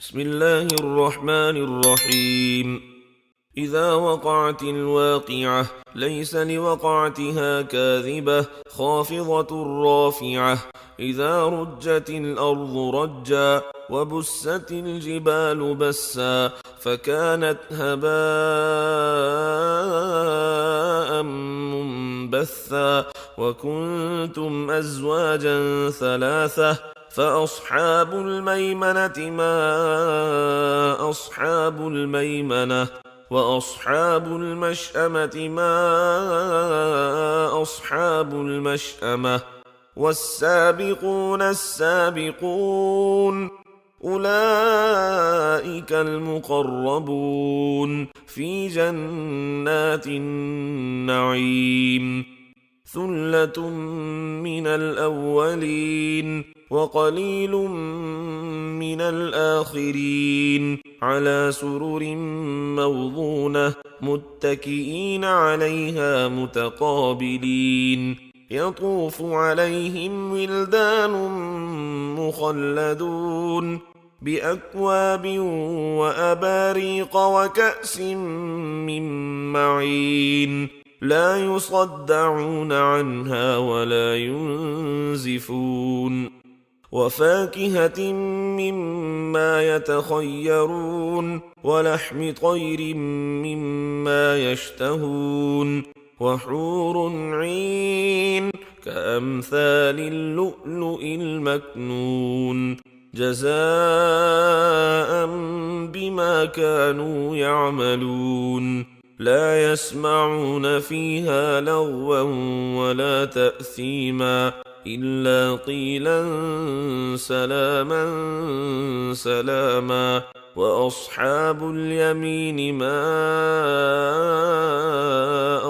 بسم الله الرحمن الرحيم. إذا وقعت الواقعة ليس لوقعتها كاذبة خافضة رافعة. إذا رجت الأرض رجا وبست الجبال بسا فكانت هباء منبثا وكنتم أزواجا ثلاثة فأصحاب الميمنة ما أصحاب الميمنة وأصحاب المشأمة ما أصحاب المشأمة والسابقون السابقون أولئك المقربون في جنات النعيم ثلة من الأولين وقليل من الآخرين على سرر موضونة متكئين عليها متقابلين يطوف عليهم ولدان مخلدون بأكواب وأباريق وكأس من معين لا يصدعون عنها ولا ينزفون وفاكهة مما يتخيرون ولحم طير مما يشتهون وحور عين كأمثال اللؤلؤ المكنون جزاء بما كانوا يعملون لا يسمعون فيها لغوا ولا تأثيما إلا قيلا سلاما سلاما وأصحاب اليمين ما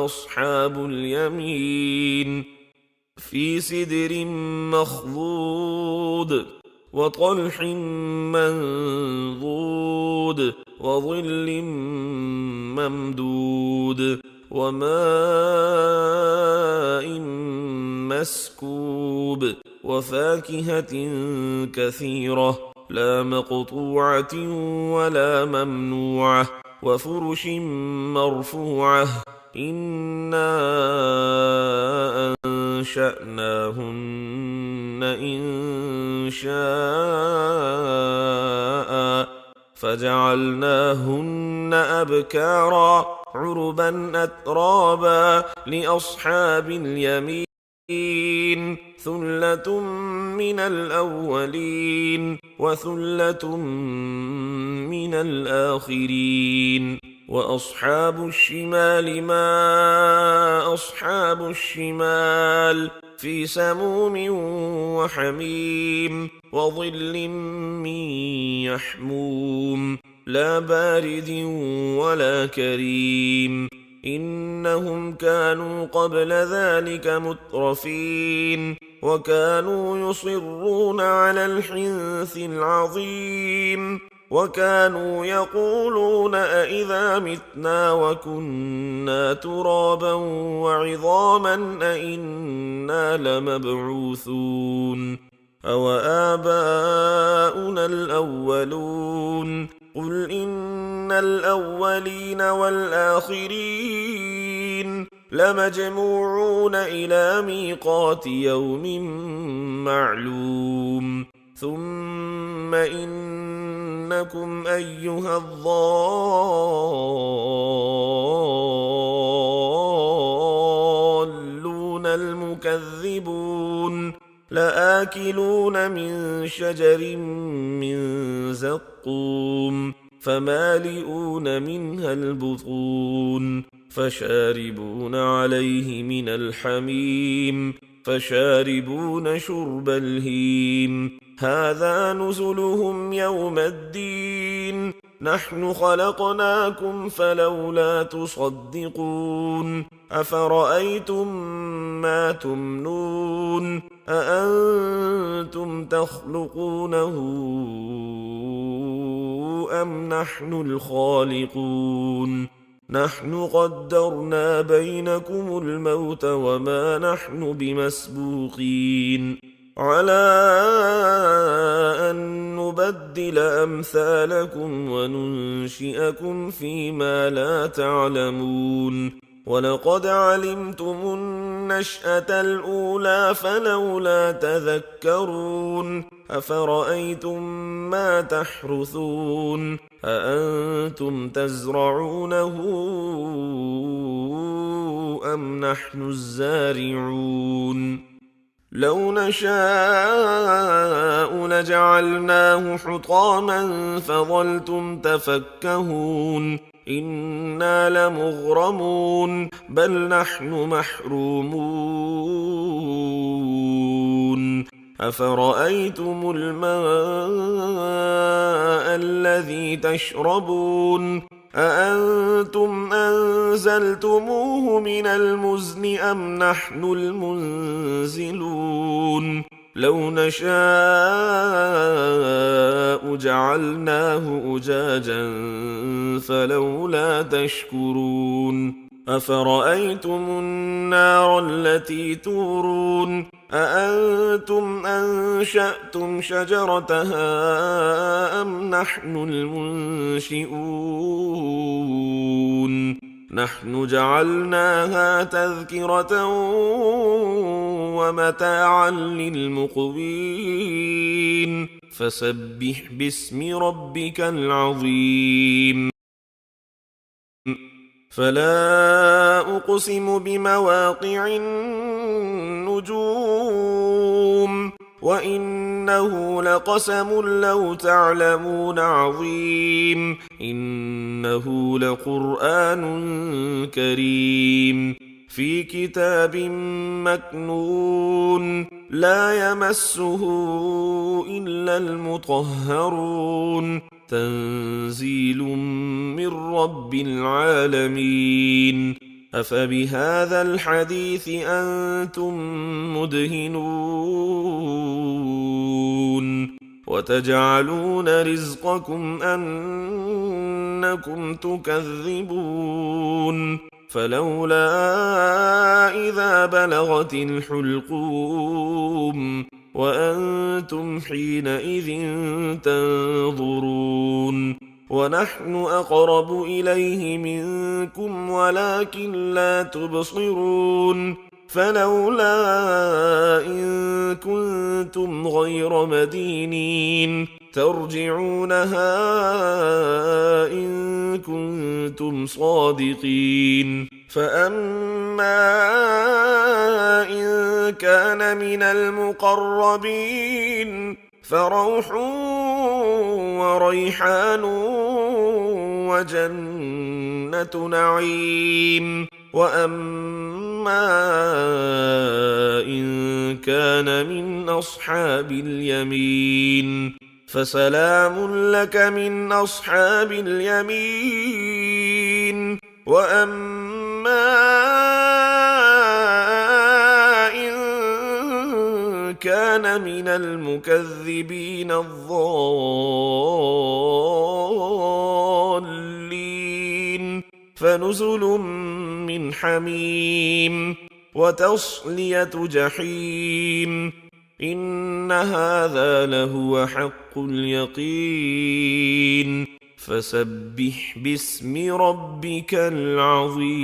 أصحاب اليمين في سدر مخضود وطلح منضود وظل ممدود وماء مسكوب وفاكهة كثيرة لا مقطوعة ولا ممنوعة وفرش مرفوعة إنا أنشأناهن إن شاء فجعلناهن أبكارا عربا أترابا لأصحاب اليمين ثلة من الأولين وثلة من الآخرين وأصحاب الشمال ما أصحاب الشمال في سموم وحميم وظل من يحموم لا بارد ولا كريم إنهم كانوا قبل ذلك مترفين وكانوا يصرون على الحنث العظيم وكانوا يقولون أئذا متنا وكنا ترابا وعظاما أئنا لمبعوثون أوآباؤنا الأولون قل إن الأولين والآخرين لمجموعون إلى ميقات يوم معلوم ثم إنكم أيها الضالون المكذبون لآكلون من شجر من زقوم فمالئون منها البطون فشاربون عليه من الحميم فشاربون شرب الهيم هذا نزلهم يوم الدين نحن خلقناكم فلولا تصدقون أفرأيتم ما تمنون أأنتم تخلقونه أم نحن الخالقون نحن قدرنا بينكم الموت وما نحن بمسبوقين على أن نبدل أمثالكم وننشئكم فيما لا تعلمون ولقد علمتم النشأة الأولى فلولا تذكرون أفرأيتم ما تحرثون أأنتم تزرعونه أم نحن الزارعون لو نشاء لجعلناه حطاما فظلتم تفكهون إنا لمغرمون بل نحن محرومون أفرأيتم الماء الذي تشربون أأنتم أنزلتموه من المزن أم نحن المنزلون لو نشاء جعلناه أجاجا فلولا تشكرون أفرأيتم النار التي تورون أأنتم أنشأتم شجرتها أم نحن المنشئون نحن جعلناها تذكرة ومتاعا للمقوين فسبح باسم ربك العظيم فلا أقسم بمواقع النجوم وإنه لقسم لو تعلمون عظيم إنه لقرآن كريم في كتاب مكنون لا يمسه إلا المطهرون تنزيل من رب العالمين أفبهذا الحديث أنتم مدهنون وتجعلون رزقكم أنكم تكذبون فلولا إذا بلغت الحلقوم وأنتم حينئذ تنظرون ونحن أقرب إليه منكم ولكن لا تبصرون فلولا إن كنتم غير مدينين ترجعونها إن كنتم صادقين فأما إن كان من المقربين فروح وريحان وجنة نعيم وأما إن كان من أصحاب اليمين فسلام لك من أصحاب اليمين وأما إن كان من المكذبين الضالين فنزل من حميم وتصلية جحيم إن هذا لهو حق اليقين فسبح باسم ربك العظيم